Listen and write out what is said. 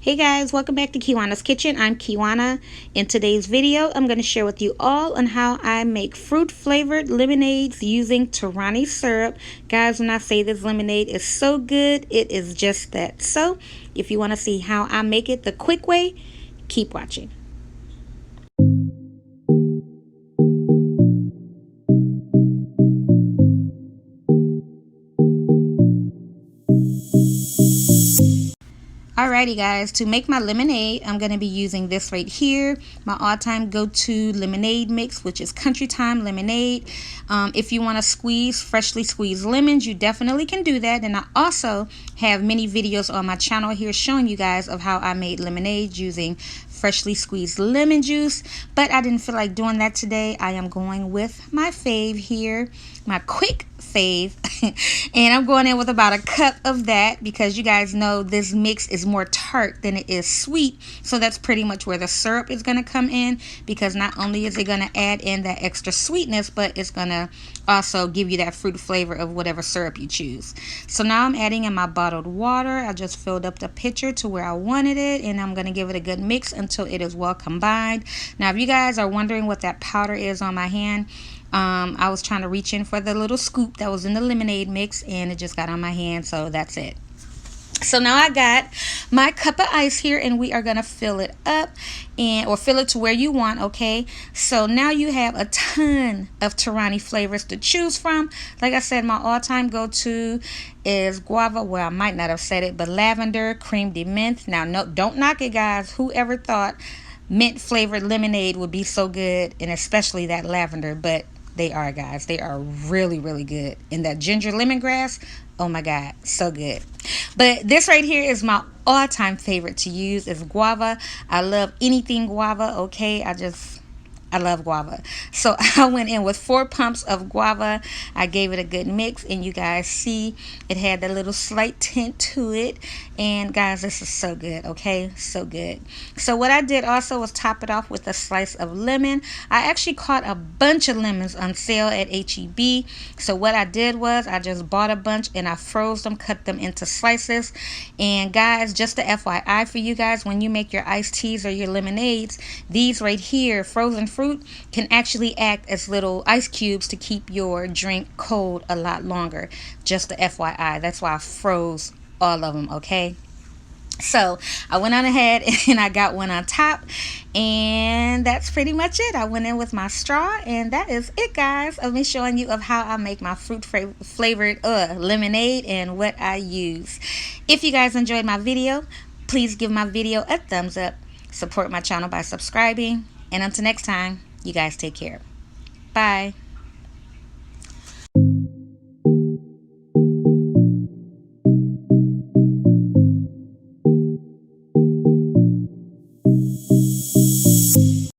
Hey guys, welcome back to Kiwanna's Kitchen. I'm Kiwanna. In today's video, I'm going to share with you all on how I make fruit flavored lemonades using Torani syrup. Guys, when I say this lemonade is so good, it is just that. So, if you want to see how I make it the quick way, keep watching. Alrighty guys, to make my lemonade, I'm going to be using this right here, my all-time go-to lemonade mix, which is Country Time Lemonade. If you want to freshly squeezed lemons, you definitely can do that. And I also have many videos on my channel here showing you guys of how I made lemonade using freshly squeezed lemon juice, but I didn't feel like doing that today. I am going with my fave here, my quick fave, and I'm going in with about a cup of that because you guys know this mix is more tart than it is sweet, so that's pretty much where the syrup is going to come in, because not only is it going to add in that extra sweetness, but it's going to also give you that fruit flavor of whatever syrup you choose. So now I'm adding in my bottled water. I just filled up the pitcher to where I wanted it, and I'm going to give it a good mix until it is well combined. Now if you guys are wondering what that powder is on my hand, I was trying to reach in for the little scoop that was in the lemonade mix, and it just got on my hand, so that's it. So now I got my cup of ice here, and we are going to fill it up, or fill it to where you want, okay? So now you have a ton of Torani flavors to choose from. Like I said, my all-time go-to is guava. Well, I might not have said it, but lavender, creme de menthe. Now, no, don't knock it, guys. Whoever thought mint flavored lemonade would be so good, and especially that lavender, but they are, guys. They are really, really good. And that ginger lemongrass, oh my God, so good. But this right here is my all-time favorite to use, is guava. I love anything guava, okay? I love guava. So I went in with 4 pumps of guava. I gave it a good mix, and you guys see it had that little slight tint to it. And guys, this is so good, okay? So good. So what I did also was top it off with a slice of lemon. I actually caught a bunch of lemons on sale at H-E-B. So what I did was I just bought a bunch and I froze them, cut them into slices. And guys, just a FYI for you guys, when you make your iced teas or your lemonades, these right here, frozen fruit, can actually act as little ice cubes to keep your drink cold a lot longer. Just a FYI. That's why I froze all of them, okay? So I went on ahead and I got one on top, and that's pretty much it. I went in with my straw, and that is it, guys, of me showing you of how I make my fruit flavored lemonade and what I use. If you guys enjoyed my video, please give my video a thumbs up, support my channel by subscribing, and until next time, you guys take care. Bye.